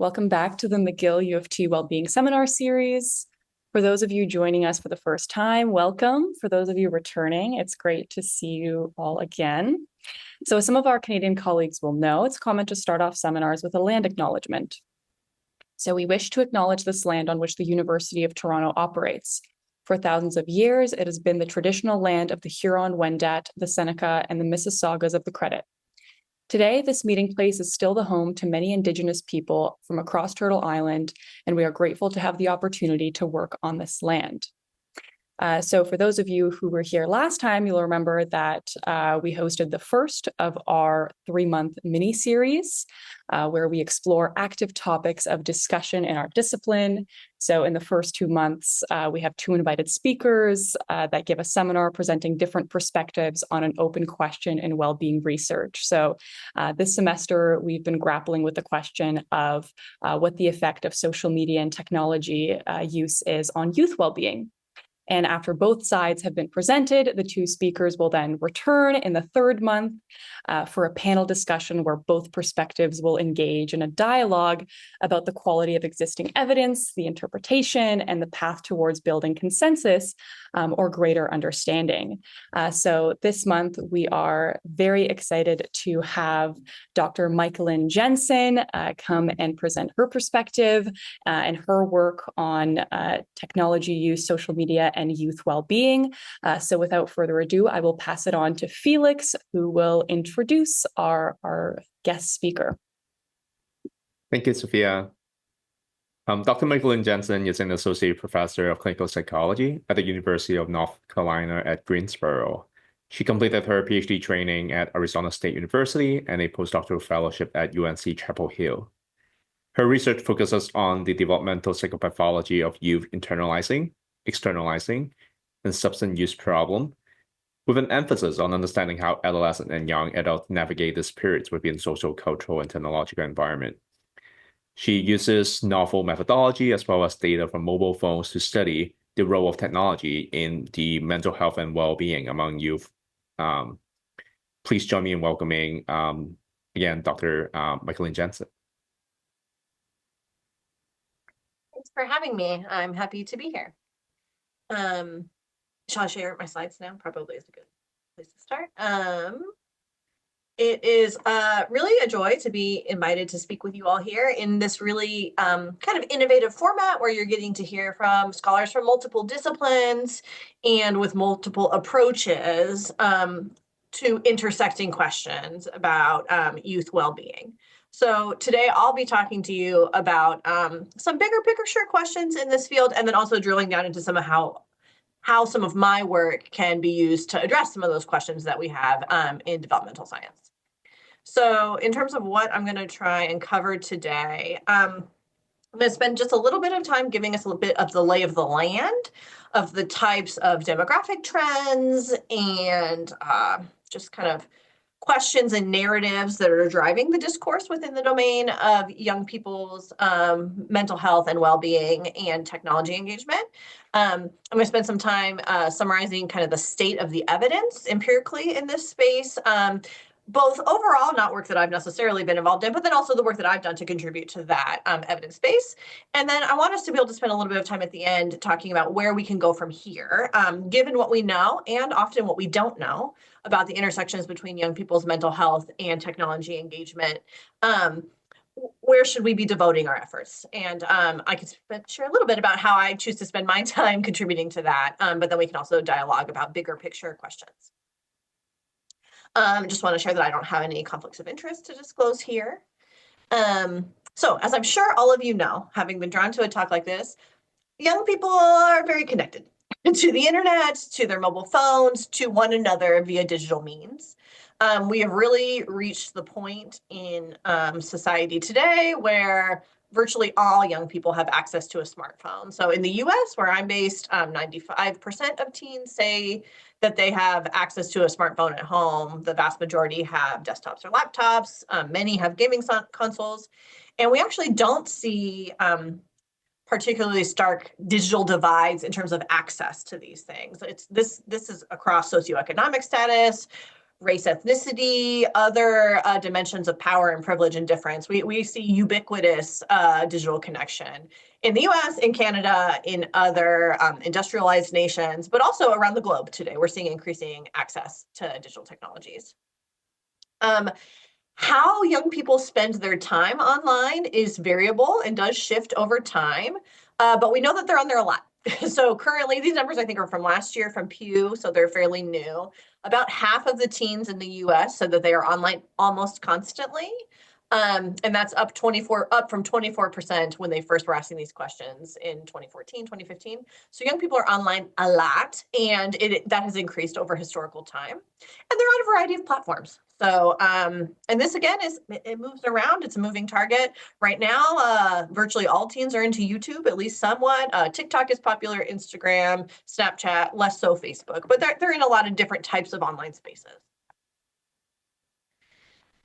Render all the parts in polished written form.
Welcome back to the McGill UofT Wellbeing Seminar Series. For those of you joining us for the first time, welcome. For those of you returning, it's great to see you all again. So as some of our Canadian colleagues will know, it's common to start off seminars with a land acknowledgement. So we wish to acknowledge this land on which the University of Toronto operates. For thousands of years, it has been the traditional land of the Huron-Wendat, the Seneca, and the Mississaugas of the Credit. Today, this meeting place is still the home to many Indigenous people from across Turtle Island, and we are grateful to have the opportunity to work on this land. So for those of you who were here last time, you'll remember that we hosted the first of our 3-month mini-series where we explore active topics of discussion in our discipline. So in the first 2 months, we have 2 invited speakers that give a seminar presenting different perspectives on an open question in well-being research. So this semester, we've been grappling with the question of what the effect of social media and technology use is on youth well-being. And after both sides have been presented, the 2 speakers will then return in the 3rd month for a panel discussion where both perspectives will engage in a dialogue about the quality of existing evidence, the interpretation, and the path towards building consensus or greater understanding. So this month, we are very excited to have Dr. Michaeline Jensen come and present her perspective and her work on technology use, social media, and youth well-being. So without further ado, I will pass it on to Felix, who will introduce our guest speaker. Thank you, Sophia. Dr. Michaeline Jensen is an associate professor of clinical psychology at the University of North Carolina at Greensboro. She completed her PhD training at Arizona State University and a postdoctoral fellowship at UNC Chapel Hill. Her research focuses on the developmental psychopathology of youth internalizing, externalizing, and substance use problem, with an emphasis on understanding how adolescent and young adults navigate these periods within social, cultural, and technological environment. She uses novel methodology as well as data from mobile phones to study the role of technology in the mental health and well-being among youth. Please join me in welcoming, again, Dr. Michaeline Jensen. Thanks for having me. I'm happy to be here. Shall I share my slides now? Probably is a good place to start. It is really a joy to be invited to speak with you all here in this really kind of innovative format where you're getting to hear from scholars from multiple disciplines and with multiple approaches to intersecting questions about youth well-being. So today I'll be talking to you about some bigger picture questions in this field, and then also drilling down into some of how some of my work can be used to address some of those questions that we have in developmental science. So in terms of what I'm going to try and cover today, I'm going to spend just a little bit of time giving us a little bit of the lay of the land of the types of demographic trends and just kind of questions and narratives that are driving the discourse within the domain of young people's mental health and well-being and technology engagement. I'm going to spend some time summarizing kind of the state of the evidence empirically in this space, both overall, not work that I've necessarily been involved in, but then also the work that I've done to contribute to that evidence base. And then I want us to be able to spend a little bit of time at the end talking about where we can go from here, given what we know and often what we don't know about the intersections between young people's mental health and technology engagement. Where should we be devoting our efforts? And I could share a little bit about how I choose to spend my time contributing to that, but then we can also dialogue about bigger picture questions. Just want to share that I don't have any conflicts of interest to disclose here. So as I'm sure all of you know, having been drawn to a talk like this, young people are very connected to the internet, to their mobile phones, to one another via digital means. We have really reached the point in society today where virtually all young people have access to a smartphone. So in the US, where I'm based, 95% of teens say that they have access to a smartphone at home. The vast majority have desktops or laptops. Many have gaming consoles. And we actually don't see particularly stark digital divides in terms of access to these things. This is across socioeconomic status, race, ethnicity, other dimensions of power and privilege and difference. We see ubiquitous digital connection in the US, in Canada, in other industrialized nations, but also around the globe today. We're seeing increasing access to digital technologies. How young people spend their time online is variable and does shift over time, but we know that they're on there a lot. So currently, these numbers I think are from last year from Pew, so they're fairly new. About half of the teens in the US said that they are online almost constantly. And that's up from 24% when they first were asking these questions in 2014, 2015. So young people are online a lot, and that has increased over historical time. And they're on a variety of platforms. So, and this again it moves around. It's a moving target. Right now, virtually all teens are into YouTube, at least somewhat. TikTok is popular, Instagram, Snapchat, less so Facebook, but they're in a lot of different types of online spaces.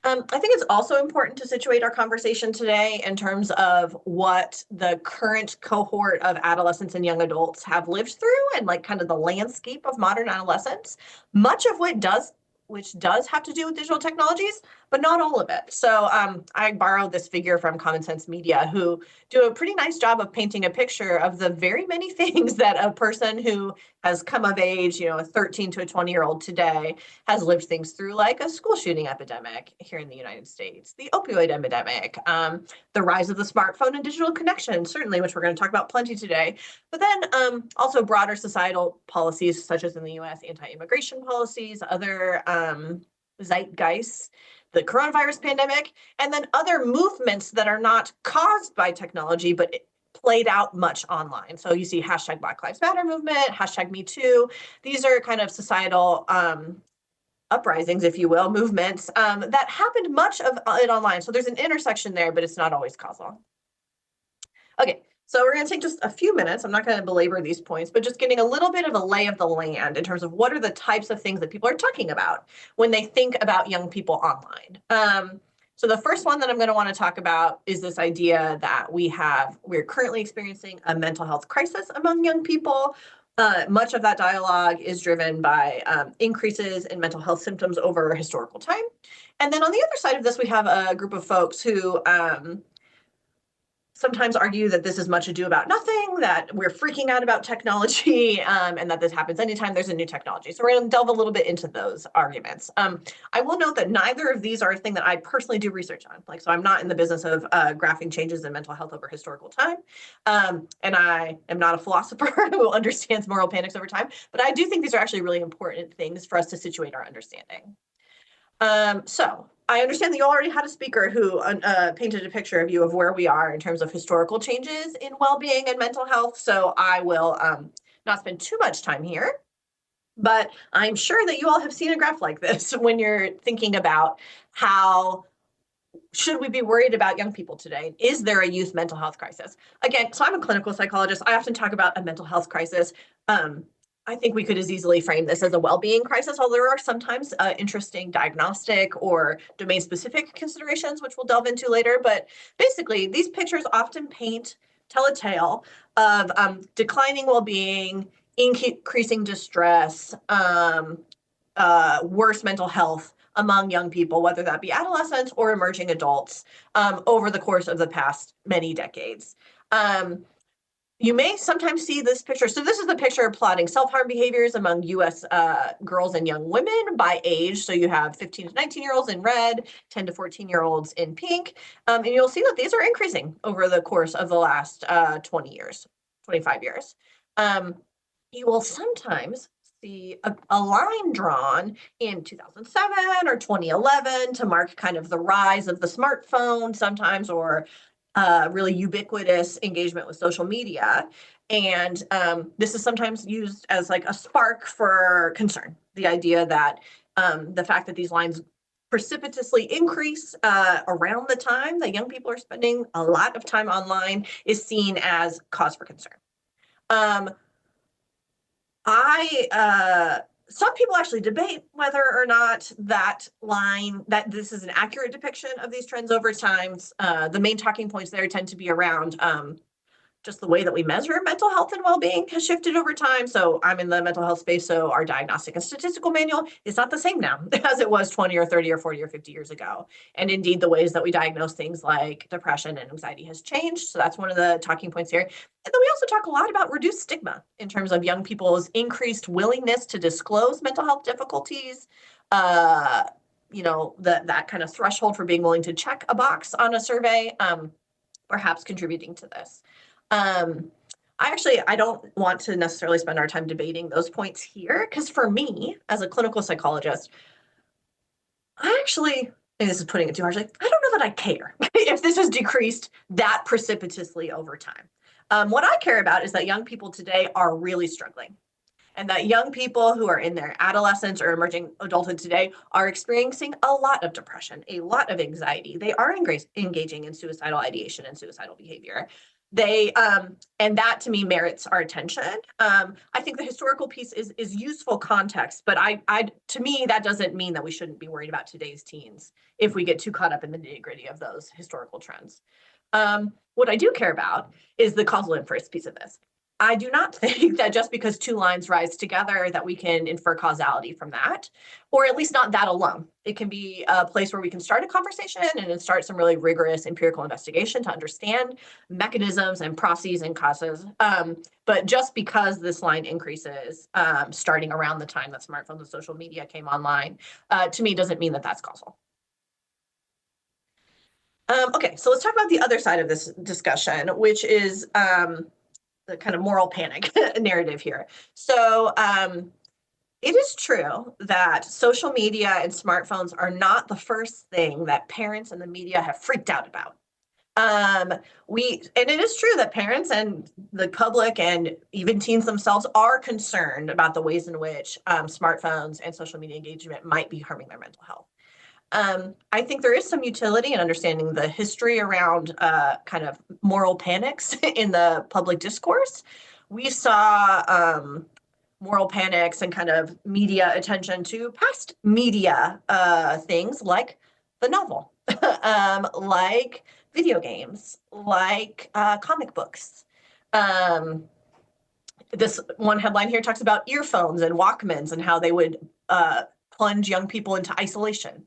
I think it's also important to situate our conversation today in terms of what the current cohort of adolescents and young adults have lived through and like kind of the landscape of modern adolescence, much of which does have to do with digital technologies, but not all of it. So I borrowed this figure from Common Sense Media, who do a pretty nice job of painting a picture of the very many things that a person who has come of age, a 13 to a 20-year-old today has lived things through, like a school shooting epidemic here in the United States, the opioid epidemic, the rise of the smartphone and digital connection, certainly, which we're going to talk about plenty today, but then also broader societal policies, such as in the US, anti-immigration policies, other zeitgeists, the coronavirus pandemic, and then other movements that are not caused by technology, but played out much online. So you see hashtag Black Lives Matter movement, hashtag Me Too. These are kind of societal uprisings, if you will, movements that happened much of it online. So there's an intersection there, but it's not always causal. Okay, so we're going to take just a few minutes. I'm not going to belabor these points, but just getting a little bit of a lay of the land in terms of what are the types of things that people are talking about when they think about young people online. So the first one that I'm going to want to talk about is this idea that we're currently experiencing a mental health crisis among young people. Much of that dialogue is driven by increases in mental health symptoms over historical time. And then on the other side of this, we have a group of folks who sometimes argue that this is much ado about nothing, that we're freaking out about technology, and that this happens anytime there's a new technology. So we're going to delve a little bit into those arguments. I will note that neither of these are a thing that I personally do research on. So I'm not in the business of graphing changes in mental health over historical time. And I am not a philosopher who understands moral panics over time, but I do think these are actually really important things for us to situate our understanding. So I understand that you already had a speaker who painted a picture of you of where we are in terms of historical changes in well-being and mental health. So I will not spend too much time here, but I'm sure that you all have seen a graph like this when you're thinking about how should we be worried about young people today? Is there a youth mental health crisis? Again, so I'm a clinical psychologist. I often talk about a mental health crisis. I think we could as easily frame this as a well-being crisis, although there are sometimes interesting diagnostic or domain-specific considerations, which we'll delve into later. But basically, these pictures often tell a tale of declining well-being, increasing distress, worse mental health among young people, whether that be adolescents or emerging adults, over the course of the past many decades. You may sometimes see this picture. So this is the picture plotting self-harm behaviors among US girls and young women by age. So you have 15 to 19-year-olds in red, 10 to 14-year-olds in pink. And you'll see that these are increasing over the course of the last 20 years, 25 years. You will sometimes see a line drawn in 2007 or 2011 to mark kind of the rise of the smartphone sometimes, or really ubiquitous engagement with social media. And this is sometimes used as like a spark for concern. The idea that the fact that these lines precipitously increase around the time that young people are spending a lot of time online is seen as cause for concern. Some people actually debate whether or not that this is an accurate depiction of these trends over time. The main talking points there tend to be around just the way that we measure mental health and well-being has shifted over time. So I'm in the mental health space, so our diagnostic and statistical manual is not the same now as it was 20 or 30 or 40 or 50 years ago. And indeed, the ways that we diagnose things like depression and anxiety has changed. So that's one of the talking points here. And then we also talk a lot about reduced stigma in terms of young people's increased willingness to disclose mental health difficulties, that kind of threshold for being willing to check a box on a survey, perhaps contributing to this. I don't want to necessarily spend our time debating those points here, because for me, as a clinical psychologist, and this is putting it too harshly, I don't know that I care if this has decreased that precipitously over time. What I care about is that young people today are really struggling, and that young people who are in their adolescence or emerging adulthood today are experiencing a lot of depression, a lot of anxiety. They are engaging in suicidal ideation and suicidal behavior. And that to me merits our attention. I think the historical piece is useful context, but to me, that doesn't mean that we shouldn't be worried about today's teens if we get too caught up in the nitty-gritty of those historical trends. What I do care about is the causal inference piece of this. I do not think that just because two lines rise together that we can infer causality from that, or at least not that alone. It can be a place where we can start a conversation and then start some really rigorous empirical investigation to understand mechanisms and processes and causes. But just because this line increases starting around the time that smartphones and social media came online, to me doesn't mean that that's causal. Okay, so let's talk about the other side of this discussion, which is the kind of moral panic narrative here. So it is true that social media and smartphones are not the first thing that parents and the media have freaked out about. And it is true that parents and the public and even teens themselves are concerned about the ways in which smartphones and social media engagement might be harming their mental health. I think there is some utility in understanding the history around kind of moral panics in the public discourse. We saw moral panics and kind of media attention to past media things like the novel, like video games, like comic books. This one headline here talks about earphones and Walkmans and how they would plunge young people into isolation.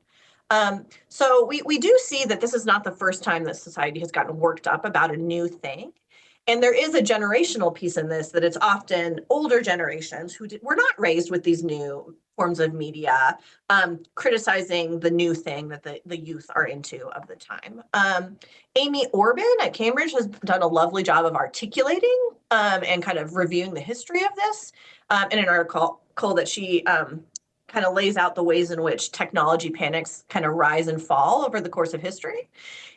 So we do see that this is not the first time that society has gotten worked up about a new thing. And there is a generational piece in this, that it's often older generations who were not raised with these new forms of media, criticizing the new thing that the youth are into of the time. Amy Orban at Cambridge has done a lovely job of articulating and kind of reviewing the history of this in an article that she kind of lays out the ways in which technology panics kind of rise and fall over the course of history.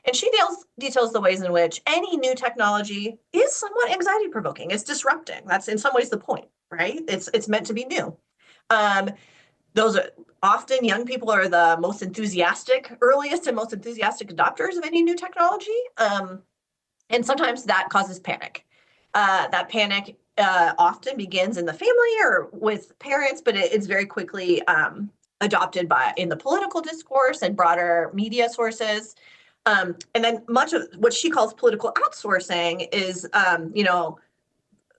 And she details the ways in which any new technology is somewhat anxiety provoking. It's disrupting. That's in some ways the point, right? It's meant to be new. Those are often young people are the earliest and most enthusiastic adopters of any new technology. And sometimes that causes panic. That panic often begins in the family or with parents, but it's very quickly adopted in the political discourse and broader media sources. And then much of what she calls political outsourcing is,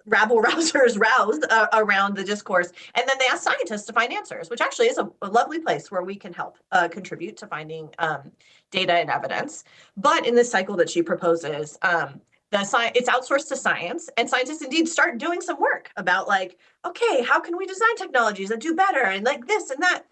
rabble rousers roused around the discourse. And then they ask scientists to find answers, which actually is a lovely place where we can help contribute to finding data and evidence. But in this cycle that she proposes, it's outsourced to science, and scientists indeed start doing some work about okay, how can we design technologies that do better and like this and that?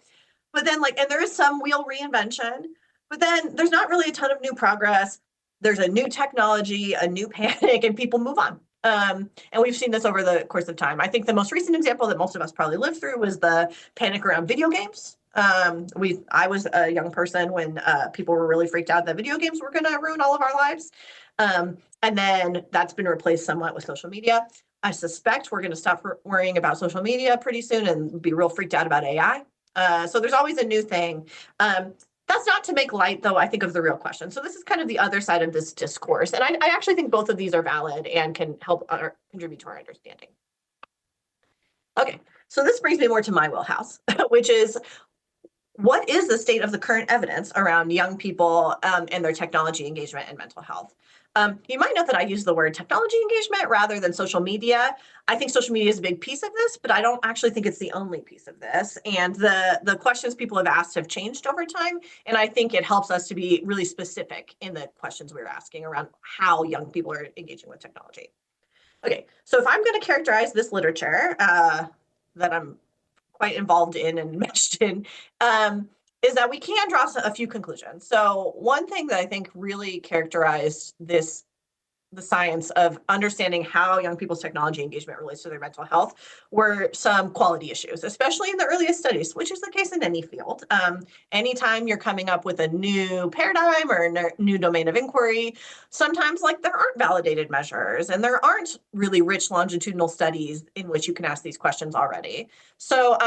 But then and there is some wheel reinvention, but then there's not really a ton of new progress. There's a new technology, a new panic, and people move on. And we've seen this over the course of time. I think the most recent example that most of us probably lived through was the panic around video games. I was a young person when people were really freaked out that video games were going to ruin all of our lives. And then that's been replaced somewhat with social media. I suspect we're going to stop worrying about social media pretty soon and be real freaked out about AI. So there's always a new thing. That's not to make light, though, I think, of the real question. So this is kind of the other side of this discourse. And I actually think both of these are valid and can help contribute to our understanding. Okay, so this brings me more to my wheelhouse, which is, what is the state of the current evidence around young people and their technology engagement and mental health? You might note that I use the word technology engagement rather than social media. I think social media is a big piece of this, but I don't actually think it's the only piece of this. And the questions people have asked have changed over time. And I think it helps us to be really specific in the questions we're asking around how young people are engaging with technology. Okay, so if I'm going to characterize this literature that I'm quite involved in and meshed in, is that we can draw a few conclusions. So one thing that I think really characterized the science of understanding how young people's technology engagement relates to their mental health were some quality issues, especially in the earliest studies, which is the case in any field. Anytime you're coming up with a new paradigm or a new domain of inquiry, sometimes there aren't validated measures and there aren't really rich longitudinal studies in which you can ask these questions already. So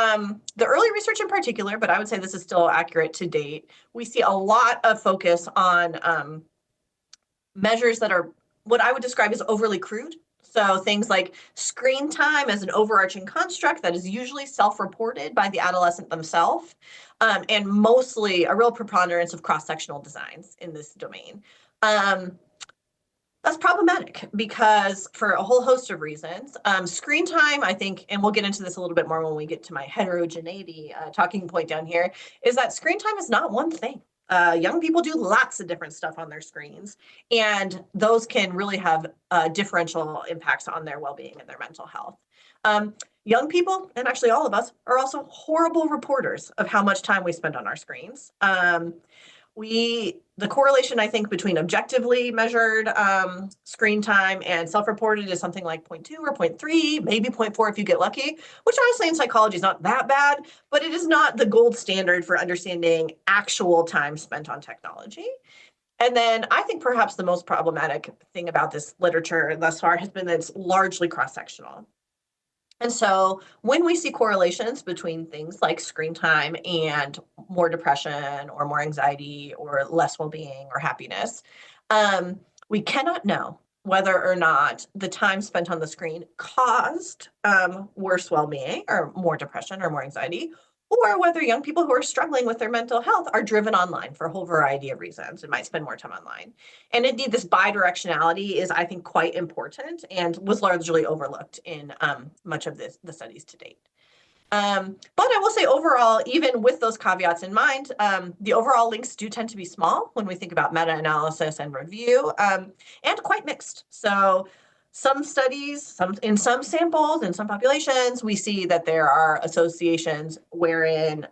the early research in particular, but I would say this is still accurate to date, we see a lot of focus on measures that are what I would describe as overly crude. So things like screen time as an overarching construct that is usually self-reported by the adolescent themselves, and mostly a real preponderance of cross-sectional designs in this domain. That's problematic because for a whole host of reasons. Screen time, I think, and we'll get into this a little bit more when we get to my heterogeneity talking point down here, is that screen time is not one thing. Young people do lots of different stuff on their screens, and those can really have differential impacts on their well-being and their mental health. Young people, and actually all of us, are also horrible reporters of how much time we spend on our screens. The correlation, I think, between objectively measured screen time and self-reported is something like 0.2 or 0.3, maybe 0.4 if you get lucky, which honestly in psychology is not that bad, but it is not the gold standard for understanding actual time spent on technology. And then I think perhaps the most problematic thing about this literature thus far has been that it's largely cross-sectional. And so when we see correlations between things like screen time and more depression or more anxiety or less well-being or happiness, we cannot know whether or not the time spent on the screen caused worse well-being or more depression or more anxiety, or whether young people who are struggling with their mental health are driven online for a whole variety of reasons and might spend more time online. And indeed, this bidirectionality is, I think, quite important and was largely overlooked in much of the studies to date. But I will say overall, even with those caveats in mind, the overall links do tend to be small when we think about meta-analysis and review, and quite mixed. So some studies, in some samples, in some populations, we see that there are associations wherein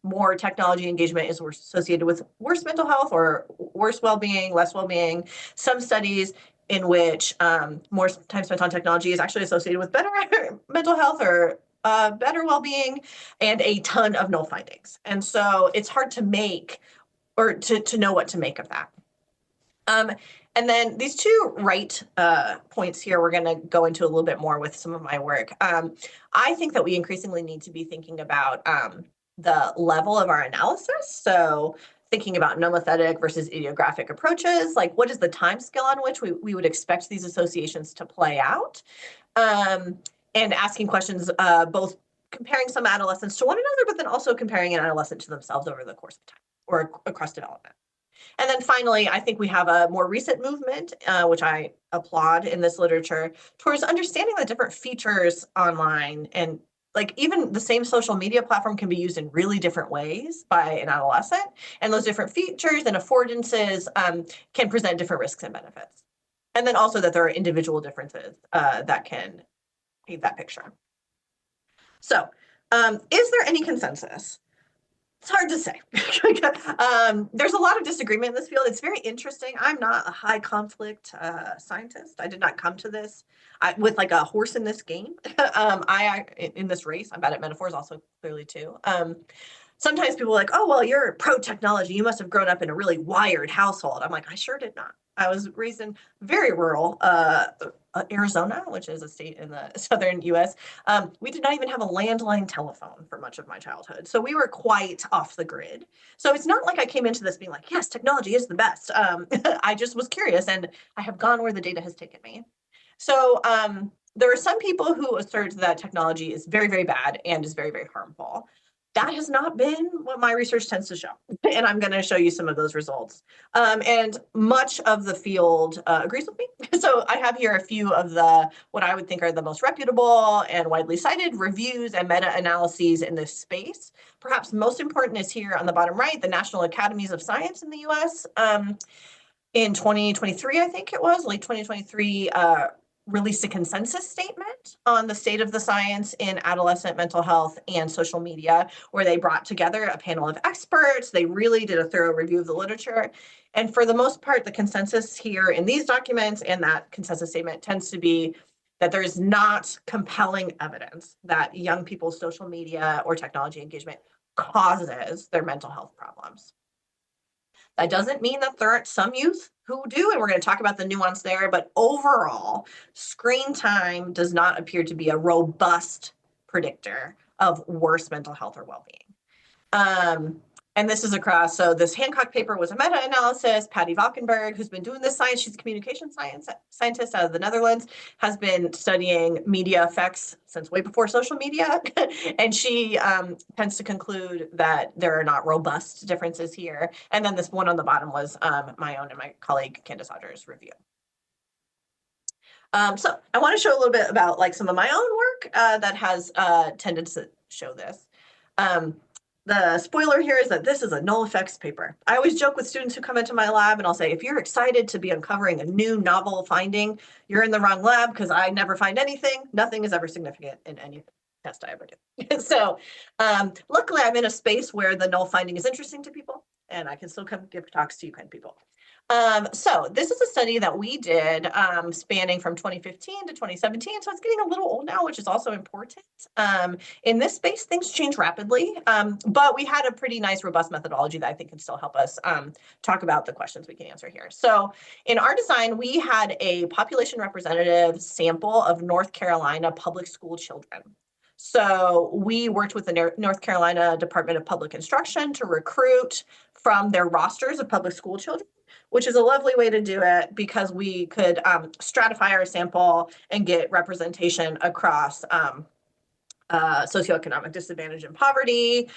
more technology engagement is associated with worse mental health or worse well-being, less well-being. Some studies in which more time spent on technology is actually associated with better mental health or better well-being, and a ton of null findings. And so it's hard to make or to know what to make of that. And then these two right points here, we're going to go into a little bit more with some of my work. I think that we increasingly need to be thinking about the level of our analysis. So thinking about nomothetic versus idiographic approaches, like what is the time scale on which we would expect these associations to play out? And asking questions, both comparing some adolescents to one another, but then also comparing an adolescent to themselves over the course of time or across development. And then finally, I think we have a more recent movement, which I applaud in this literature, towards understanding the different features online, and like even the same social media platform can be used in really different ways by an adolescent. And those different features and affordances can present different risks and benefits. And then also that there are individual differences that can paint that picture. So is there any consensus? It's hard to say. There's a lot of disagreement in this field. It's very interesting. I'm not a high conflict scientist. I did not come to this with like a horse in this game. In this race, I'm bad at metaphors also clearly too. Sometimes people are like, oh, well, you're pro technology. You must have grown up in a really wired household. I'm like, I sure did not. I was raised in very rural Arizona, which is a state in the southern US. We did not even have a landline telephone for much of my childhood. So we were quite off the grid. So it's not like I came into this being like, yes, technology is the best. I just was curious, and I have gone where the data has taken me. So there are some people who assert that technology is very, very bad and is very, very harmful. That has not been what my research tends to show. And I'm going to show you some of those results. And much of the field agrees with me. So I have here a few of what I would think are the most reputable and widely cited reviews and meta-analyses in this space. Perhaps most important is here on the bottom right, the National Academies of Science in the US. In 2023, I think it was, late 2023, released a consensus statement on the state of the science in adolescent mental health and social media, where they brought together a panel of experts. They really did a thorough review of the literature. And for the most part, the consensus here in these documents and that consensus statement tends to be that there is not compelling evidence that young people's social media or technology engagement causes their mental health problems. That doesn't mean that there aren't some youth who do, and we're going to talk about the nuance there, but overall, screen time does not appear to be a robust predictor of worse mental health or well-being. And this is across, so this Hancock paper was a meta-analysis. Patty Valkenburg, who's been doing this science, she's a communication scientist out of the Netherlands, has been studying media effects since way before social media. And she tends to conclude that there are not robust differences here. And then this one on the bottom was my own and my colleague Candace Hodger's review. So I want to show a little bit about like some of my own work that has tended to show this. The spoiler here is that this is a null effects paper. I always joke with students who come into my lab and I'll say, if you're excited to be uncovering a new novel finding, you're in the wrong lab because I never find anything. Nothing is ever significant in any test I ever do. So luckily I'm in a space where the null finding is interesting to people and I can still come give talks to you kind of people. So this is a study that we did spanning from 2015 to 2017. So it's getting a little old now, which is also important. In this space, things change rapidly, but we had a pretty nice, robust methodology that I think can still help us talk about the questions we can answer here. So in our design, we had a population representative sample of North Carolina public school children. So we worked with the North Carolina Department of Public Instruction to recruit from their rosters of public school children, which is a lovely way to do it because we could stratify our sample and get representation across socioeconomic disadvantage and poverty,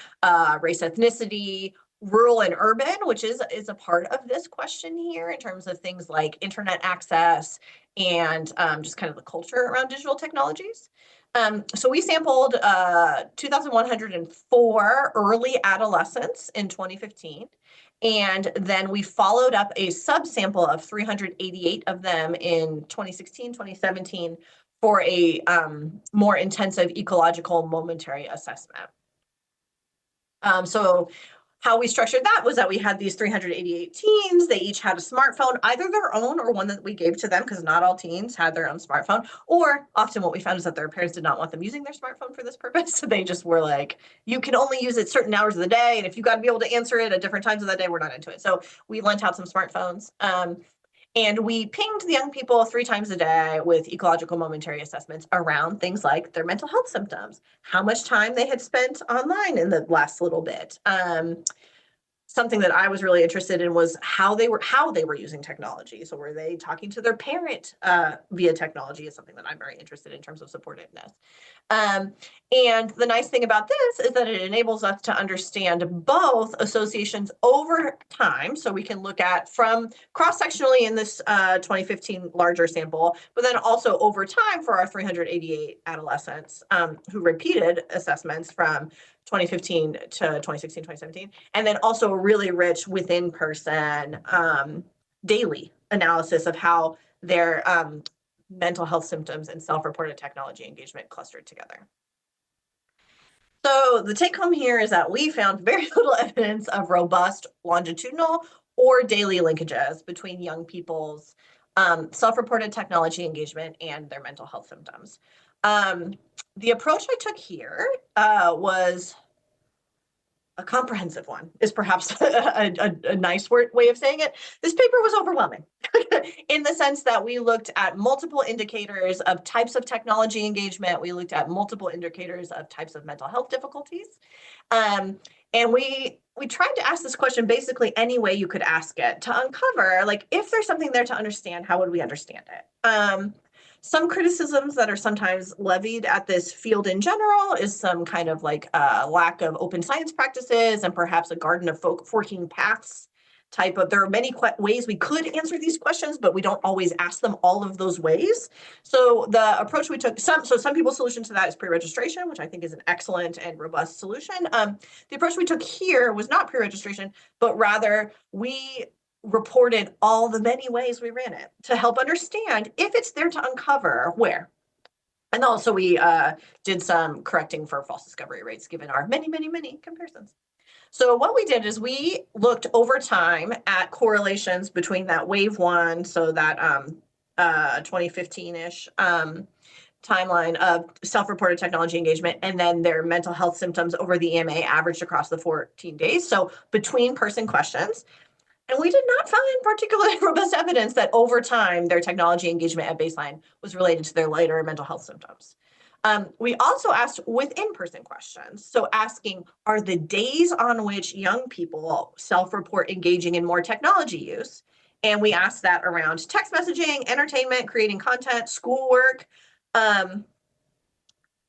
race, ethnicity, rural and urban, which is a part of this question here in terms of things like internet access and just kind of the culture around digital technologies. So we sampled 2,104 early adolescents in 2015. And then we followed up a subsample of 388 of them in 2016, 2017 for a more intensive ecological momentary assessment. So how we structured that was that we had these 388 teens. They each had a smartphone, either their own or one that we gave to them, because not all teens had their own smartphone. Or often what we found is that their parents did not want them using their smartphone for this purpose. So they just were like, you can only use it certain hours of the day. And if you got to be able to answer it at different times of the day, we're not into it. So we lent out some smartphones. And we pinged the young people 3 times a day with ecological momentary assessments around things like their mental health symptoms, how much time they had spent online in the last little bit. Something that I was really interested in was how they were using technology. So were they talking to their parent via technology is something that I'm very interested in terms of supportiveness. And the nice thing about this is that it enables us to understand both associations over time. So we can look at from cross-sectionally in this 2015 larger sample, but then also over time for our 388 adolescents who repeated assessments from 2015 to 2016, 2017, and then also a really rich within person daily analysis of how their mental health symptoms and self-reported technology engagement clustered together. So the take home here is that we found very little evidence of robust longitudinal or daily linkages between young people's self-reported technology engagement and their mental health symptoms. The approach I took here was a comprehensive one, is perhaps a nice way of saying it. This paper was overwhelming in the sense that we looked at multiple indicators of types of technology engagement. We looked at multiple indicators of types of mental health difficulties. And we tried to ask this question basically any way you could ask it to uncover, like, if there's something there to understand, how would we understand it? Some criticisms that are sometimes levied at this field in general is some kind of like lack of open science practices and perhaps a garden of 14 paths type of, there are many ways we could answer these questions, but we don't always ask them all of those ways. So the approach we took, some people's solution to that is pre-registration, which I think is an excellent and robust solution. The approach we took here was not pre-registration, but rather we reported all the many ways we ran it to help understand if it's there to uncover where. And also we did some correcting for false discovery rates given our many, many, many comparisons. So what we did is we looked over time at correlations between that wave one, so that 2015-ish timeline of self-reported technology engagement, and then their mental health symptoms over the EMA averaged across the 14 days. So between person questions. And we did not find particularly robust evidence that over time, their technology engagement at baseline was related to their lighter mental health symptoms. We also asked within-person questions. So asking, are the days on which young people self-report engaging in more technology use? And we asked that around text messaging, entertainment, creating content, schoolwork, or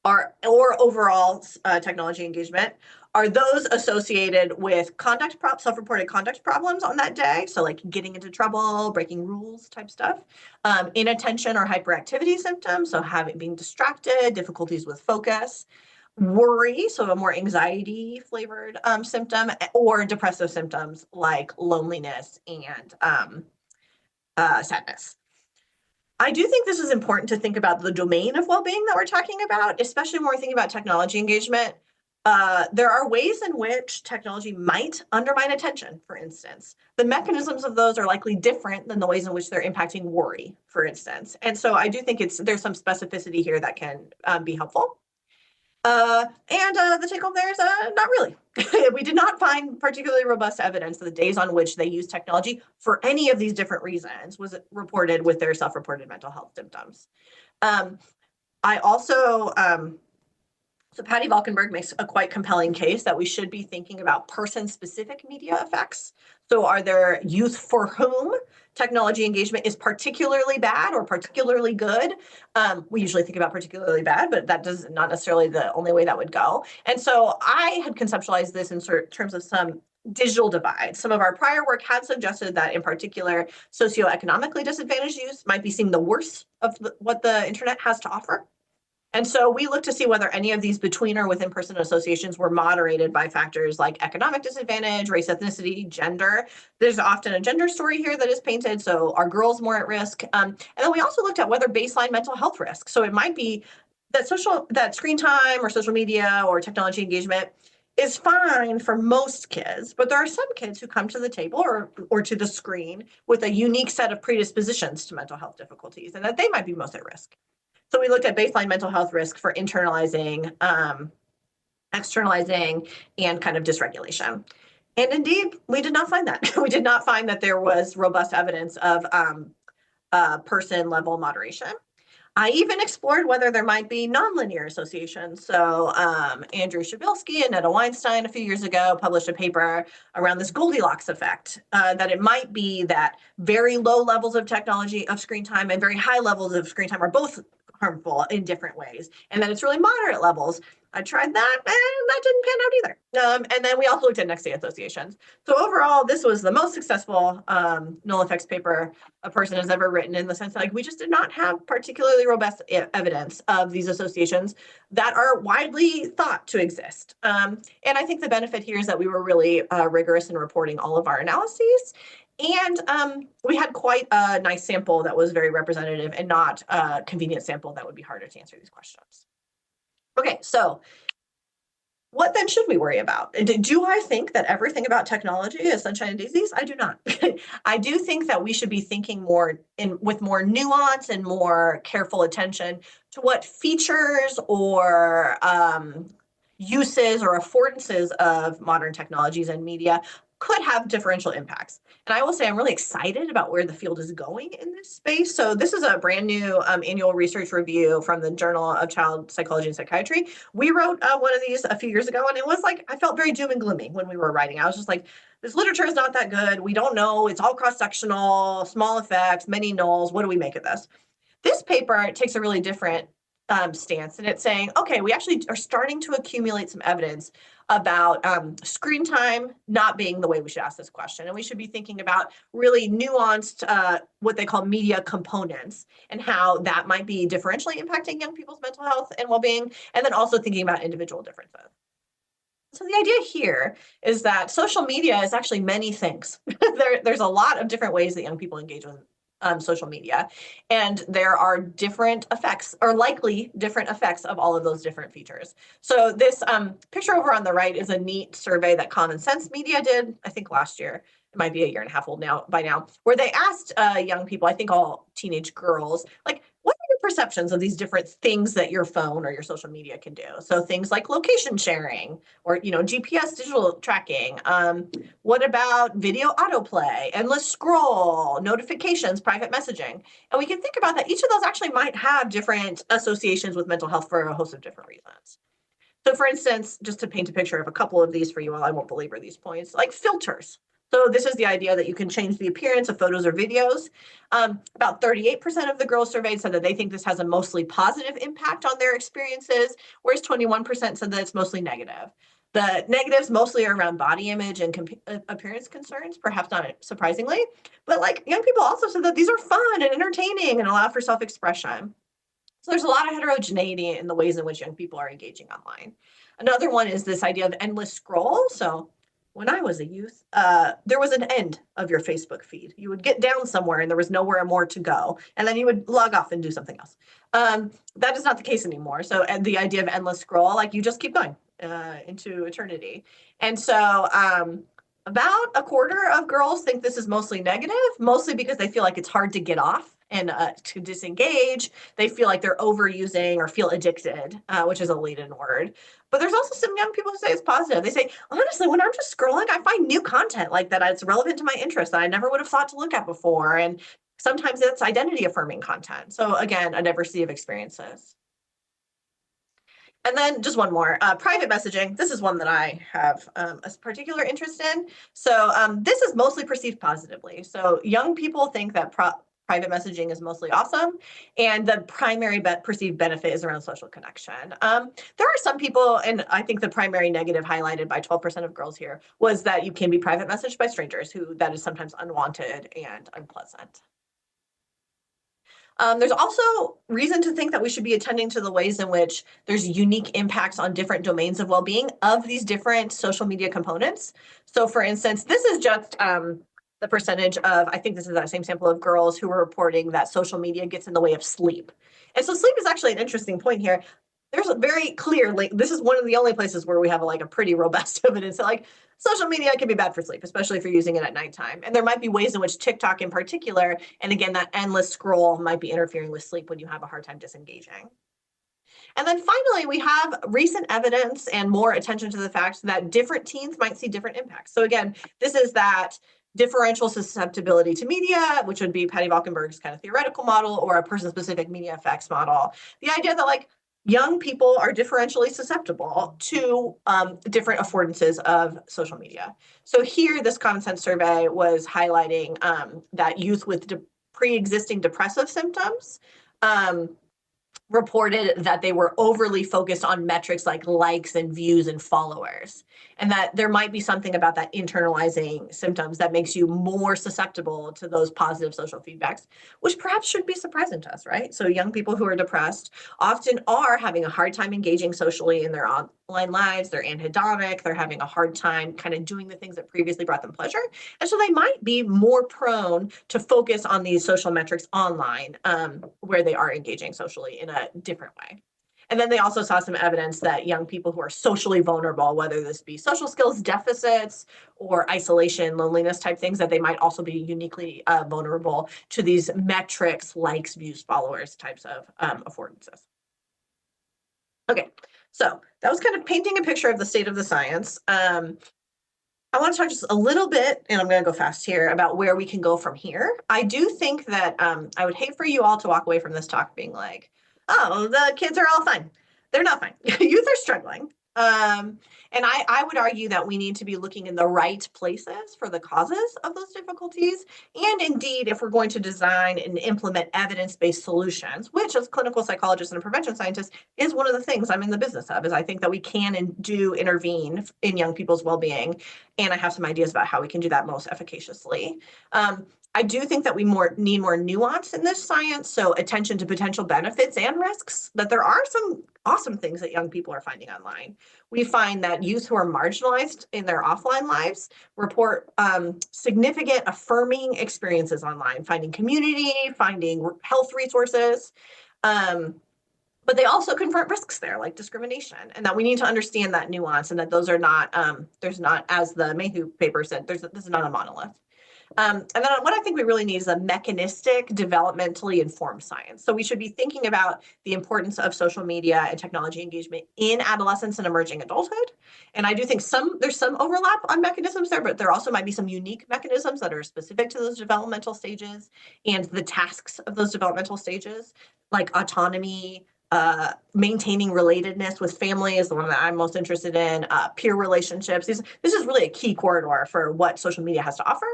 overall technology engagement. Are those associated with self-reported conduct problems on that day? So like getting into trouble, breaking rules type stuff. Inattention or hyperactivity symptoms, so being distracted, difficulties with focus. Worry, so a more anxiety flavored symptom, or depressive symptoms like loneliness and sadness. I do think this is important to think about the domain of well-being that we're talking about, especially when we're thinking about technology engagement. There are ways in which technology might undermine attention, for instance. The mechanisms of those are likely different than the ways in which they're impacting worry, for instance. And so I do think there's some specificity here that can be helpful. The take home there is not really. We did not find particularly robust evidence that the days on which they use technology for any of these different reasons was reported with their self-reported mental health symptoms. So Patty Valkenburg makes a quite compelling case that we should be thinking about person-specific media effects. So are there youth for whom technology engagement is particularly bad or particularly good? We usually think about particularly bad, but that does not necessarily the only way that would go. And so I had conceptualized this in terms of some digital divide. Some of our prior work had suggested that in particular, socioeconomically disadvantaged youth might be seeing the worst of what the internet has to offer. And so we looked to see whether any of these between or within person associations were moderated by factors like economic disadvantage, race, ethnicity, gender. There's often a gender story here that is painted. So are girls more at risk? And then we also looked at whether baseline mental health risk. So it might be that screen time or social media or technology engagement is fine for most kids, but there are some kids who come to the table or to the screen with a unique set of predispositions to mental health difficulties, and that they might be most at risk. So we looked at baseline mental health risk for internalizing, externalizing, and kind of dysregulation. And indeed, we did not find that. We did not find that there was robust evidence of person-level moderation. I even explored whether there might be nonlinear associations. So Andrew Shabilsky and Netta Weinstein a few years ago published a paper around this Goldilocks effect, that it might be that very low levels of technology, of screen time, and very high levels of screen time are both harmful in different ways, and that it's really moderate levels. I tried that, and that didn't pan out either. And then we also looked at next day associations. So overall, this was the most successful null effects paper a person has ever written, in the sense that like we just did not have particularly robust evidence of these associations that are widely thought to exist. And I think the benefit here is that we were really rigorous in reporting all of our analyses. And we had quite a nice sample that was very representative and not a convenient sample that would be harder to answer these questions. Okay, so what then should we worry about? Do I think that everything about technology is sunshine and daisies? I do not. I do think that we should be thinking with more nuance and more careful attention to what features or uses or affordances of modern technologies and media could have differential impacts. And I will say I'm really excited about where the field is going in this space. So this is a brand new annual research review from the Journal of Child Psychology and Psychiatry. We wrote one of these a few years ago, and it was like, I felt very doom and gloomy when we were writing. I was just like, this literature is not that good. We don't know. It's all cross-sectional, small effects, many nulls. What do we make of this? This paper takes a really different stance, and it's saying, okay, we actually are starting to accumulate some evidence about screen time not being the way we should ask this question. And we should be thinking about really nuanced, what they call media components, and how that might be differentially impacting young people's mental health and well-being, and then also thinking about individual differences. So the idea here is that social media is actually many things. There's a lot of different ways that young people engage with social media, and there are different effects, or likely different effects, of all of those different features. So this picture over on the right is a neat survey that Common Sense Media did, I think last year. It might be a year and a half old by now, where they asked young people, I think all teenage girls, like, what are your perceptions of these different things that your phone or your social media can do? So things like location sharing, or GPS digital tracking. What about video autoplay, endless scroll, notifications, private messaging? And we can think about that each of those actually might have different associations with mental health for a host of different reasons. So for instance, just to paint a picture of a couple of these for you all, I won't belabor these points, like filters. So this is the idea that you can change the appearance of photos or videos. About 38% of the girls surveyed said that they think this has a mostly positive impact on their experiences, whereas 21% said that it's mostly negative. The negatives mostly are around body image and appearance concerns, perhaps not surprisingly, but like young people also said that these are fun and entertaining and allow for self-expression. So there's a lot of heterogeneity in the ways in which young people are engaging online. Another one is this idea of endless scroll. So when I was a youth, there was an end of your Facebook feed. You would get down somewhere and there was nowhere more to go. And then you would log off and do something else. That is not the case anymore. So the idea of endless scroll, like you just keep going into eternity. And so about a quarter of girls think this is mostly negative, mostly because they feel like it's hard to get off and to disengage. They feel like they're overusing or feel addicted, which is a laden word. But there's also some young people who say it's positive. They say, honestly, when I'm just scrolling, I find new content like that it's relevant to my interests that I never would have thought to look at before. And sometimes it's identity affirming content. So again, a diversity of experiences. And then just one more, private messaging. This is one that I have a particular interest in. So this is mostly perceived positively. So young people think that private messaging is mostly awesome, and the primary perceived benefit is around social connection. There are some people, and I think the primary negative highlighted by 12% of girls here was that you can be private messaged by strangers who that is sometimes unwanted and unpleasant. There's also reason to think that we should be attending to the ways in which there's unique impacts on different domains of well-being of these different social media components. So for instance, this is just the percentage of, I think this is that same sample of girls who were reporting that social media gets in the way of sleep. And so sleep is actually an interesting point here. There's a very clear link. This is one of the only places where we have a pretty robust evidence that social media can be bad for sleep, especially if you're using it at nighttime. And there might be ways in which TikTok in particular, and again, that endless scroll might be interfering with sleep when you have a hard time disengaging. And then finally, we have recent evidence and more attention to the fact that different teens might see different impacts. So again, this is that differential susceptibility to media, which would be Patty Valkenburg's kind of theoretical model, or a person-specific media effects model. The idea that young people are differentially susceptible to different affordances of social media. So here, this Common Sense survey was highlighting that youth with pre-existing depressive symptoms reported that they were overly focused on metrics like likes and views and followers, and that there might be something about that internalizing symptoms that makes you more susceptible to those positive social feedbacks, which perhaps should be surprising to us, right? So young people who are depressed often are having a hard time engaging socially in their online lives. They're anhedonic. They're having a hard time kind of doing the things that previously brought them pleasure. And so they might be more prone to focus on these social metrics online where they are engaging socially in a different way. And then they also saw some evidence that young people who are socially vulnerable, whether this be social skills deficits or isolation, loneliness type things, that they might also be uniquely vulnerable to these metrics, likes, views, followers types of affordances. Okay, so that was kind of painting a picture of the state of the science. I want to talk just a little bit, and I'm going to go fast here, about where we can go from here. I do think that I would hate for you all to walk away from this talk being like, oh, the kids are all fine. They're not fine. Youth are struggling. And I would argue that we need to be looking in the right places for the causes of those difficulties. And indeed, if we're going to design and implement evidence-based solutions, which as clinical psychologists and a prevention scientist is one of the things I'm in the business of, is I think that we can and do intervene in young people's well-being. And I have some ideas about how we can do that most efficaciously. I do think that we need more nuance in this science, so attention to potential benefits and risks, that there are some awesome things that young people are finding online. We find that youth who are marginalized in their offline lives report significant affirming experiences online, finding community, finding health resources. But they also confront risks there, like discrimination, and that we need to understand that nuance, and that those are not, there's not, as the Mayhew paper said, this is not a monolith. And then what I think we really need is a mechanistic, developmentally informed science. So we should be thinking about the importance of social media and technology engagement in adolescence and emerging adulthood. And I do think there's some overlap on mechanisms there, but there also might be some unique mechanisms that are specific to those developmental stages and the tasks of those developmental stages, like autonomy, maintaining relatedness with family is the one that I'm most interested in, peer relationships. This is really a key corridor for what social media has to offer.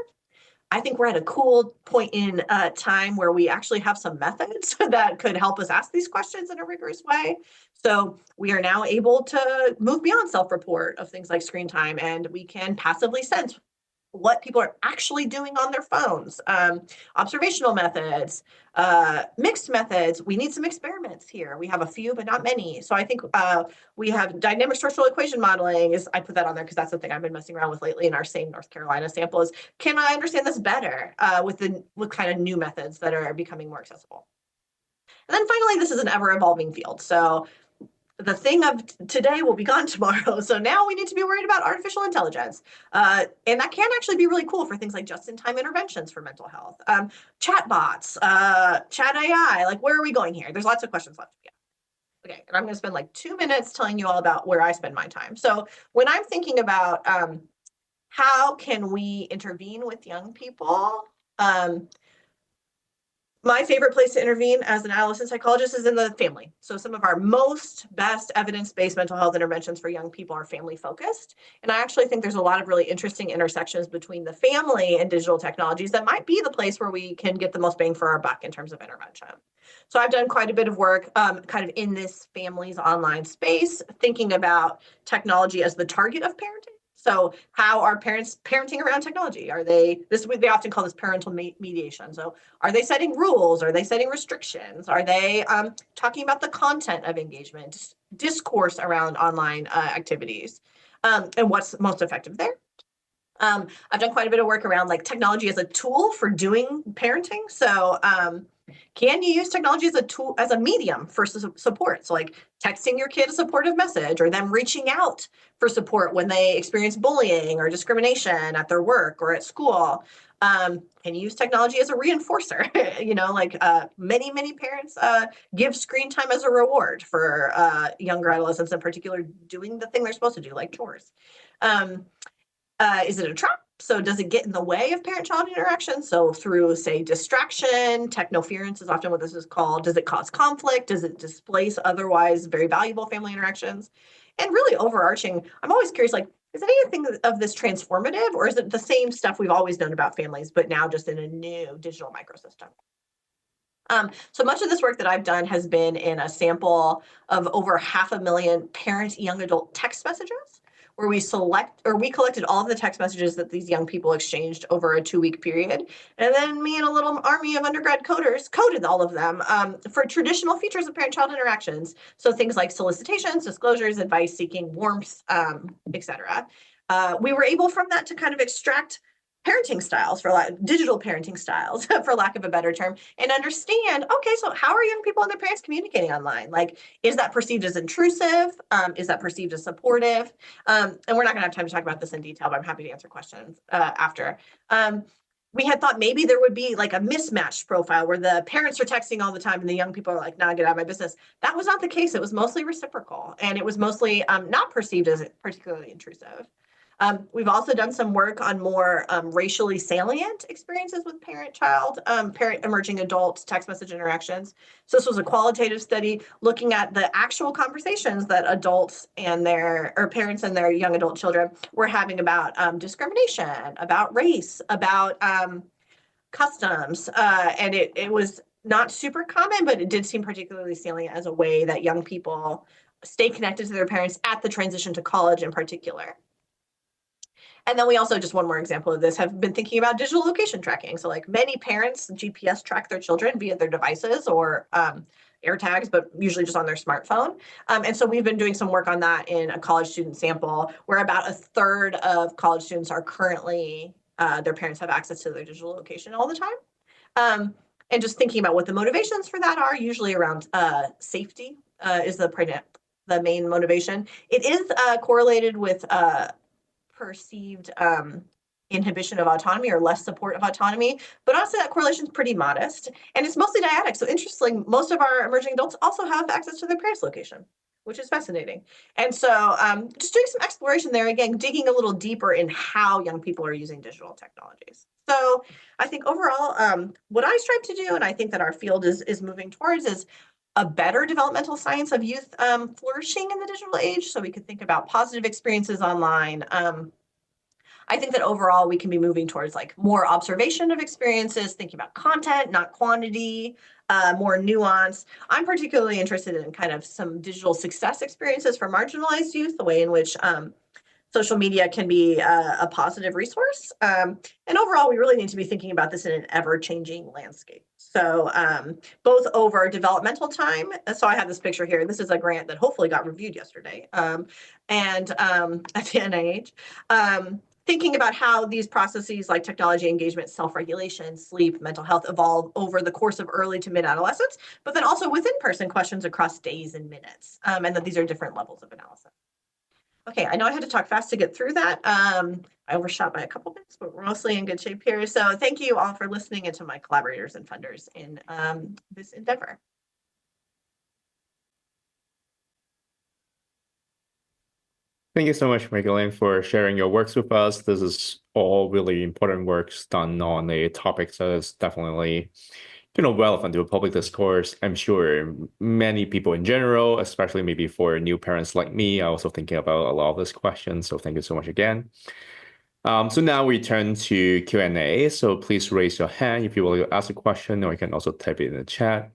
I think we're at a cool point in time where we actually have some methods that could help us ask these questions in a rigorous way. So we are now able to move beyond self-report of things like screen time, and we can passively sense what people are actually doing on their phones, observational methods, mixed methods. We need some experiments here. We have a few, but not many. So I think we have dynamic structural equation modeling. I put that on there because that's the thing I've been messing around with lately in our same North Carolina sample is, can I understand this better with kind of new methods that are becoming more accessible? And then finally, this is an ever evolving field. So the thing of today will be gone tomorrow. So now we need to be worried about artificial intelligence. And that can actually be really cool for things like just-in-time interventions for mental health. Chatbots, chat AI, like where are we going here? There's lots of questions left. Yeah. Okay, and I'm gonna spend like 2 minutes telling you all about where I spend my time. So when I'm thinking about how can we intervene with young people, my favorite place to intervene as an adolescent psychologist is in the family. So some of our best evidence-based mental health interventions for young people are family focused. And I actually think there's a lot of really interesting intersections between the family and digital technologies that might be the place where we can get the most bang for our buck in terms of intervention. So I've done quite a bit of work kind of in this family's online space, thinking about technology as the target of parenting. So how are parents parenting around technology? They often call this parental mediation. So are they setting rules? Are they setting restrictions? Are they talking about the content of engagement, discourse around online activities, and what's most effective there? I've done quite a bit of work around like technology as a tool for doing parenting. So can you use technology as a tool, as a medium for support? So like texting your kid a supportive message, or them reaching out for support when they experience bullying or discrimination at their work or at school. Can you use technology as a reinforcer? Many parents give screen time as a reward for younger adolescents in particular doing the thing they're supposed to do, like chores. Is it a trap? So does it get in the way of parent-child interaction? So through, say, distraction, technoference is often what this is called. Does it cause conflict? Does it displace otherwise very valuable family interactions? And really overarching, I'm always curious, like, is anything of this transformative, or is it the same stuff we've always known about families, but now just in a new digital microsystem? So much of this work that I've done has been in a sample of over 500,000 parent young adult text messages, where we collected all of the text messages that these young people exchanged over a 2-week period. And then me and a little army of undergrad coders coded all of them for traditional features of parent-child interactions. So things like solicitations, disclosures, advice seeking, warmth, etc. We were able from that to kind of extract parenting styles, digital parenting styles, for lack of a better term, and understand, okay, so how are young people and their parents communicating online? Like, is that perceived as intrusive? Is that perceived as supportive? And we're not gonna have time to talk about this in detail, but I'm happy to answer questions after. We had thought maybe there would be like a mismatched profile where the parents are texting all the time and the young people are like, nah, get out of my business. That was not the case. It was mostly reciprocal, and it was mostly not perceived as particularly intrusive. We've also done some work on more racially salient experiences with parent-child, parent-emerging adult text message interactions. So this was a qualitative study looking at the actual conversations that adults and parents and their young adult children were having about discrimination, about race, about customs, and it was not super common, but it did seem particularly salient as a way that young people stay connected to their parents at the transition to college in particular. And then we also, just one more example of this, have been thinking about digital location tracking. So like many parents GPS track their children via their devices or AirTags, but usually just on their smartphone. And so we've been doing some work on that in a college student sample where about a third of college students are currently, their parents have access to their digital location all the time. And just thinking about what the motivations for that are, usually around safety is the main motivation. It is correlated with perceived inhibition of autonomy or less support of autonomy, but honestly that correlation is pretty modest, and it's mostly dyadic. So interestingly, most of our emerging adults also have access to their parents' location, which is fascinating. And so just doing some exploration there, again, digging a little deeper in how young people are using digital technologies. So I think overall, what I strive to do, and I think that our field is moving towards, is a better developmental science of youth flourishing in the digital age. So we could think about positive experiences online. I think that overall we can be moving towards like more observation of experiences, thinking about content, not quantity, more nuance. I'm particularly interested in kind of some digital success experiences for marginalized youth, the way in which social media can be a positive resource. And overall, we really need to be thinking about this in an ever-changing landscape. So both over developmental time, so I have this picture here. This is a grant that hopefully got reviewed yesterday, and at the NIH. Thinking about how these processes like technology engagement, self-regulation, sleep, mental health evolve over the course of early to mid-adolescence, but then also within person questions across days and minutes, and that these are different levels of analysis. Okay, I know I had to talk fast to get through that. I overshot by a couple minutes, but we're mostly in good shape here. So thank you all for listening, and to my collaborators and funders in this endeavor. Thank you so much, Michaeline, for sharing your works with us. This is all really important works done on a topic that is definitely, relevant to public discourse. I'm sure many people in general, especially maybe for new parents like me, are also thinking about a lot of these questions. So thank you so much again. So now we turn to Q&A. So please raise your hand if you will ask a question, or you can also type it in the chat.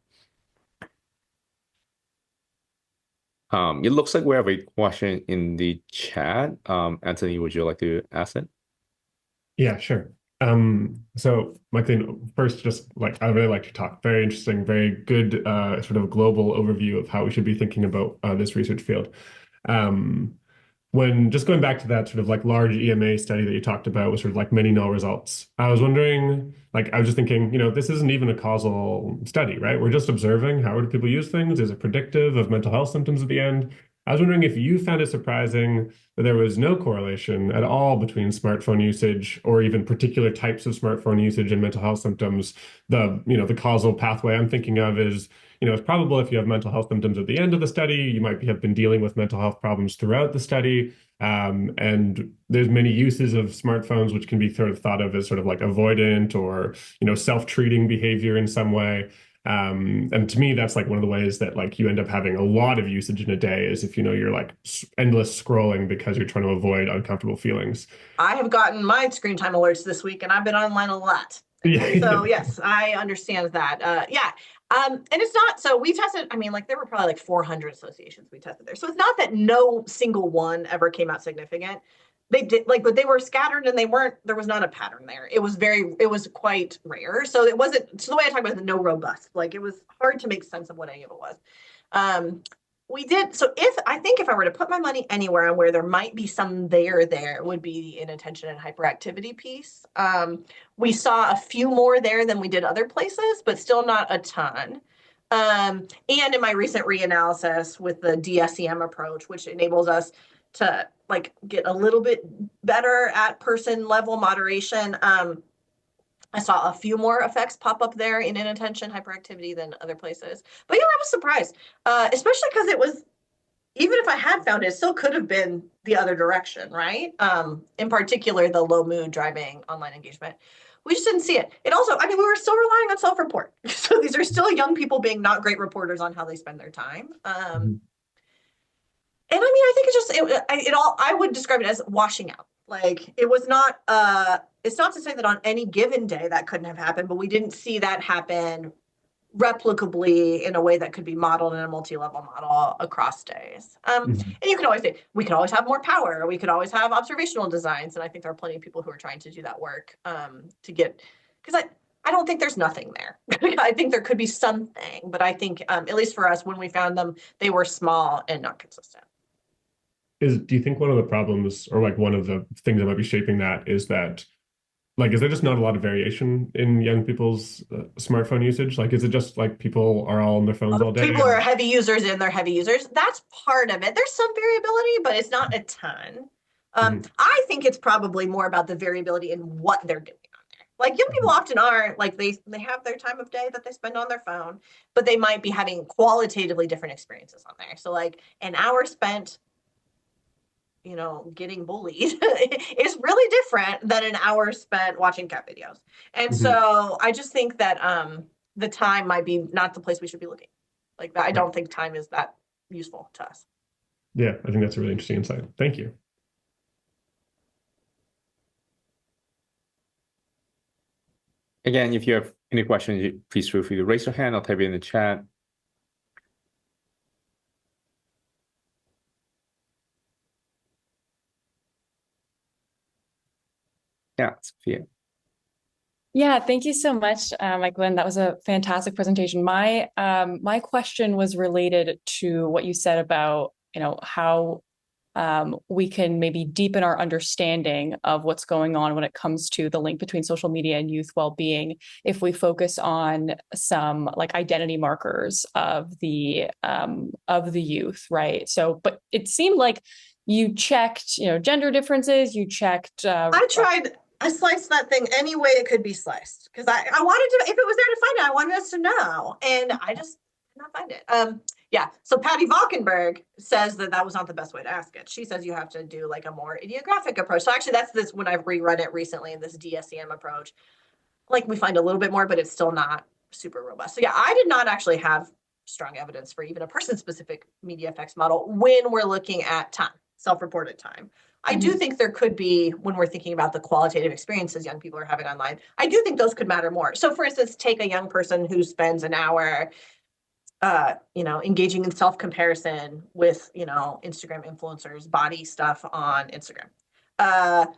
It looks like we have a question in the chat. Anthony, would you like to ask it? Yeah, sure. So Michaeline, first, just like I really like your talk. Very interesting, very good sort of global overview of how we should be thinking about this research field. When just going back to that sort of like large EMA study that you talked about with sort of like many null results, I was wondering, I was just thinking, this isn't even a causal study, right? We're just observing how do people use things. Is it predictive of mental health symptoms at the end? I was wondering if you found it surprising that there was no correlation at all between smartphone usage or even particular types of smartphone usage and mental health symptoms. The causal pathway I'm thinking of is, it's probable if you have mental health symptoms at the end of the study, you might have been dealing with mental health problems throughout the study. And there's many uses of smartphones, which can be sort of thought of as sort of like avoidant or, self-treating behavior in some way. And to me, that's like one of the ways that like you end up having a lot of usage in a day is if, you're like endless scrolling because you're trying to avoid uncomfortable feelings. I have gotten my screen time alerts this week, and I've been online a lot. Yeah. So yes, I understand that. Yeah. And it's not, so we tested, there were probably like 400 associations we tested there. So it's not that no single one ever came out significant. They did but they were scattered and there was not a pattern there. It was quite rare. So it wasn't, so the way I talk about it, no robust, it was hard to make sense of what any of it was. We did, so I think if I were to put my money anywhere on where there might be some there would be the inattention and hyperactivity piece. We saw a few more there than we did other places, but still not a ton. And in my recent reanalysis with the DSEM approach, which enables us to get a little bit better at person level moderation, I saw a few more effects pop up there in inattention, hyperactivity than other places. But yeah, I was surprised, especially because even if I had found it, it still could have been the other direction, right? In particular, the low mood driving online engagement. We just didn't see it. It also, I mean, we were still relying on self-report. So these are still young people being not great reporters on how they spend their time. And I mean, I think I would describe it as washing out. Like, it was not, it's not to say that on any given day that couldn't have happened, but we didn't see that happen replicably in a way that could be modeled in a multi-level model across days. And you can always say, we could always have more power, or we could always have observational designs. And I think there are plenty of people who are trying to do that work to get, because I don't think there's nothing there. I think there could be something, but I think, at least for us, when we found them, they were small and not consistent. Do you think one of the problems, or like one of the things that might be shaping that, is that, like, is there just not a lot of variation in young people's smartphone usage? Like, is it just like people are all on their phones all day? People are heavy users and they're heavy users. That's part of it. There's some variability, but it's not a ton. I think it's probably more about the variability in what they're doing on there. Like, young people often are, like, they have their time of day that they spend on their phone, but they might be having qualitatively different experiences on there. So, like, an hour spent, you know, getting bullied is really different than an hour spent watching cat videos. And so I just think that the time might be not the place we should be looking. Like, I don't think time is that useful to us. Yeah, I think that's a really interesting insight. Thank you. Again, if you have any questions, please feel free to raise your hand. I'll type it in the chat. Yeah, Sophia. Yeah, thank you so much, Michaeline. That was a fantastic presentation. My question was related to what you said about, you know, how we can maybe deepen our understanding of what's going on when it comes to the link between social media and youth well-being if we focus on some like identity markers of the youth, right? So, but it seemed like you checked, you know, gender differences, you checked I sliced that thing any way it could be sliced, because I wanted to, if it was there to find it, I wanted us to know, and I just did not find it. Yeah, so Patty Valkenburg says that was not the best way to ask it. She says you have to do like a more idiographic approach. So actually that's this, when I've rerun it recently, in this DSEM approach, like, we find a little bit more, but it's still not super robust. So yeah, I did not actually have strong evidence for even a person-specific media effects model when we're looking at time, self-reported time. I do think there could be, when we're thinking about the qualitative experiences young people are having online, I do think those could matter more. So for instance, take a young person who spends an hour, you know, engaging in self-comparison with, you know, Instagram influencers, body stuff on Instagram. That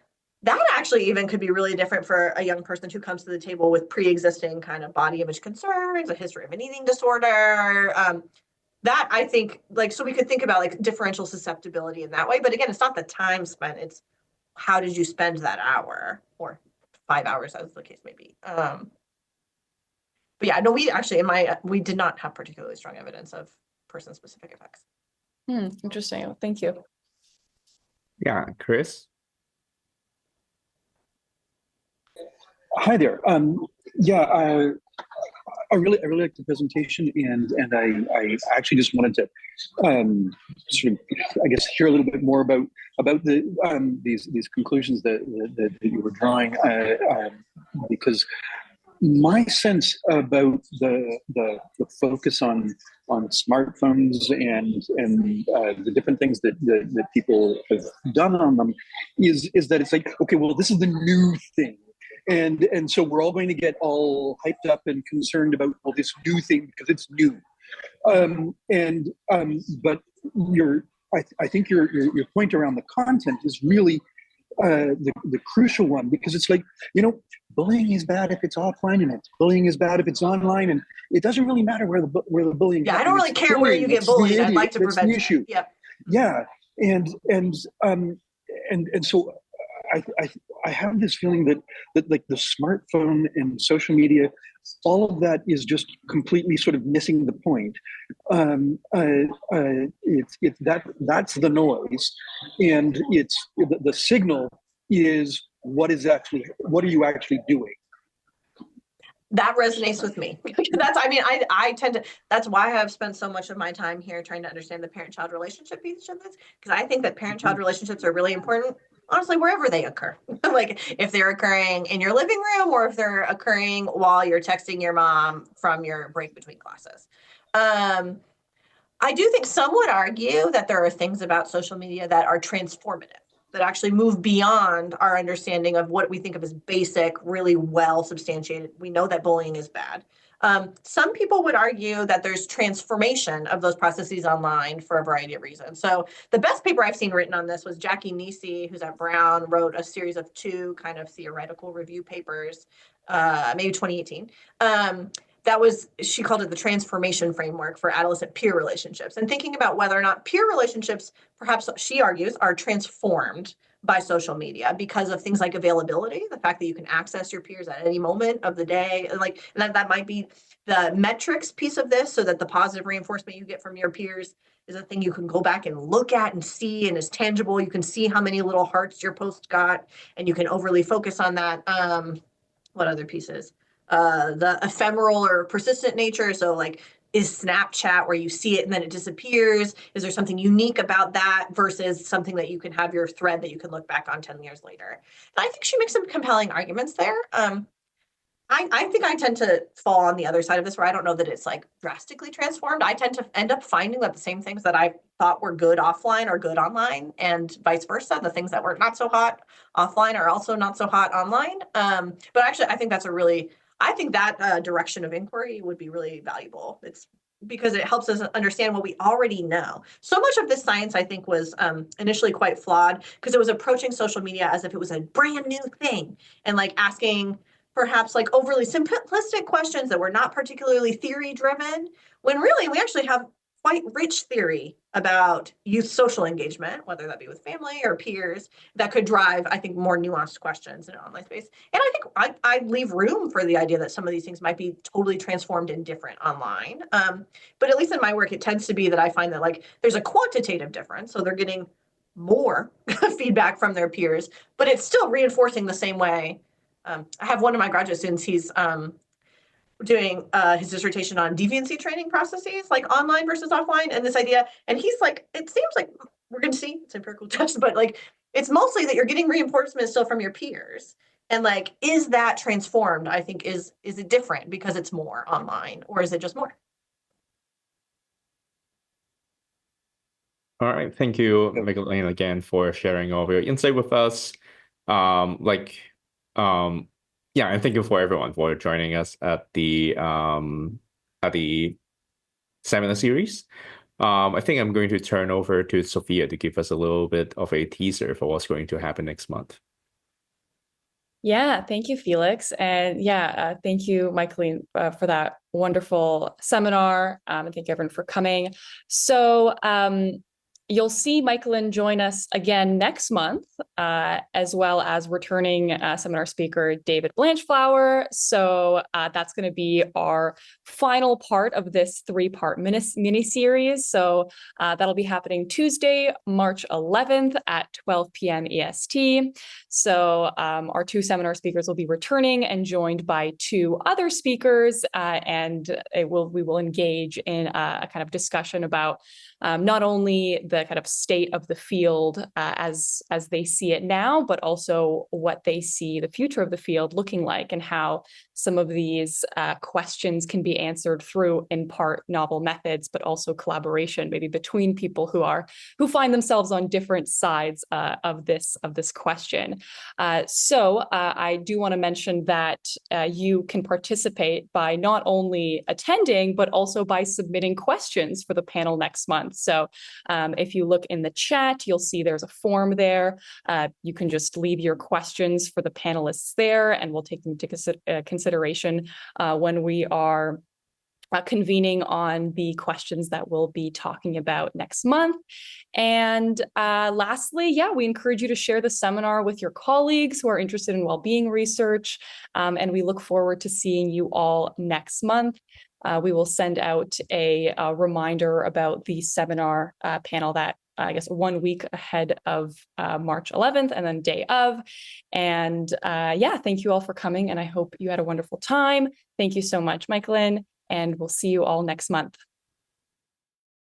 actually even could be really different for a young person who comes to the table with pre-existing kind of body image concerns, a history of an eating disorder. That, I think, like, so we could think about like differential susceptibility in that way. But again, it's not the time spent, it's how did you spend that hour, or 5 hours as the case may be. But yeah, no, we actually, we did not have particularly strong evidence of person-specific effects. Interesting. Thank you. Yeah, Chris. Hi there. Yeah, I really liked the presentation, and I actually just wanted to sort of, I guess, hear a little bit more about the these conclusions that you were drawing, because my sense about the focus on smartphones and the different things that people have done on them is that it's like, okay, well, this is the new thing. And so we're all going to get all hyped up and concerned about, well, this new thing because it's new. But I think your point around the content is really the crucial one, because it's like, you know, bullying is bad if it's offline, and bullying is bad if it's online, and it doesn't really matter where the bullying. Yeah, I don't really care where you get bullied. I'd like to prevent the issue. Yeah. Yeah, and so I have this feeling that like the smartphone and social media, all of that is just completely sort of missing the point. That's the noise, and it's the signal is what are you actually doing? that resonates with me. I tend to, that's why I've spent so much of my time here trying to understand the parent-child relationship piece of this, because I think that parent-child relationships are really important, honestly, wherever they occur. Like if they're occurring in your living room or if they're occurring while you're texting your mom from your break between classes. I do think some would argue that there are things about social media that are transformative, that actually move beyond our understanding of what we think of as basic, really well substantiated. We know that bullying is bad. Some people would argue that there's transformation of those processes online for a variety of reasons. So the best paper I've seen written on this was Jackie Nisi, who's at Brown, wrote a series of 2 kind of theoretical review papers, maybe 2018. She called it the transformation framework for adolescent peer relationships, and thinking about whether or not peer relationships, perhaps she argues, are transformed by social media because of things like availability, the fact that you can access your peers at any moment of the day, and that might be the metrics piece of this, so that the positive reinforcement you get from your peers is a thing you can go back and look at and see and is tangible. You can see how many little hearts your post got, and you can overly focus on that. What other pieces? The ephemeral or persistent nature. So like, is Snapchat where you see it and then it disappears? Is there something unique about that versus something that you can have your thread that you can look back on 10 years later? And I think she makes some compelling arguments there. I think I tend to fall on the other side of this, where I don't know that it's like drastically transformed. I tend to end up finding that the same things that I thought were good offline are good online, and vice versa. The things that were not so hot offline are also not so hot online. But actually, I think that direction of inquiry would be really valuable. It's because it helps us understand what we already know. So much of this science, I think, was initially quite flawed because it was approaching social media as if it was a brand new thing, and like asking perhaps like overly simplistic questions that were not particularly theory driven, when really we actually have quite rich theory about youth social engagement, whether that be with family or peers, that could drive, I think, more nuanced questions in an online space. And I think I leave room for the idea that some of these things might be totally transformed and different online. But at least in my work, it tends to be that I find that like there's a quantitative difference. So they're getting more feedback from their peers, but it's still reinforcing the same way. I have one of my graduate students, he's doing his dissertation on deviancy training processes, like online versus offline, and this idea, and he's like, it seems like we're going to see, it's empirical test, but like it's mostly that you're getting reinforcement still from your peers, and like, is that transformed? I think is it different because it's more online, or is it just more? All right, thank you, Michaeline, again for sharing all of your insight with us. Yeah, and thank you for everyone for joining us at the seminar series. I think I'm going to turn over to Sofia to give us a little bit of a teaser for what's going to happen next month. Yeah, thank you, Felix. And yeah, thank you, Michaeline, for that wonderful seminar. And thank you, everyone, for coming. So you'll see Michaeline join us again next month, as well as returning seminar speaker David Blanchflower. So that's going to be our final part of this 3-part mini-series. So that'll be happening Tuesday, March 11th at 12 p.m. EST. So our 2 seminar speakers will be returning and joined by 2 other speakers, and we will engage in a kind of discussion about not only the kind of state of the field as they see it now, but also what they see the future of the field looking like, and how some of these questions can be answered through, in part, novel methods, but also collaboration, maybe between people who find themselves on different sides of this question. So I do want to mention that you can participate by not only attending, but also by submitting questions for the panel next month. So if you look in the chat, you'll see there's a form there. You can just leave your questions for the panelists there, and we'll take them into consideration when we are convening on the questions that we'll be talking about next month. And lastly, yeah, we encourage you to share the seminar with your colleagues who are interested in well-being research. And we look forward to seeing you all next month. We will send out a reminder about the seminar panel that I guess 1 week ahead of March 11th and then day of. And yeah, thank you all for coming, and I hope you had a wonderful time. Thank you so much, Michaeline, and we'll see you all next month.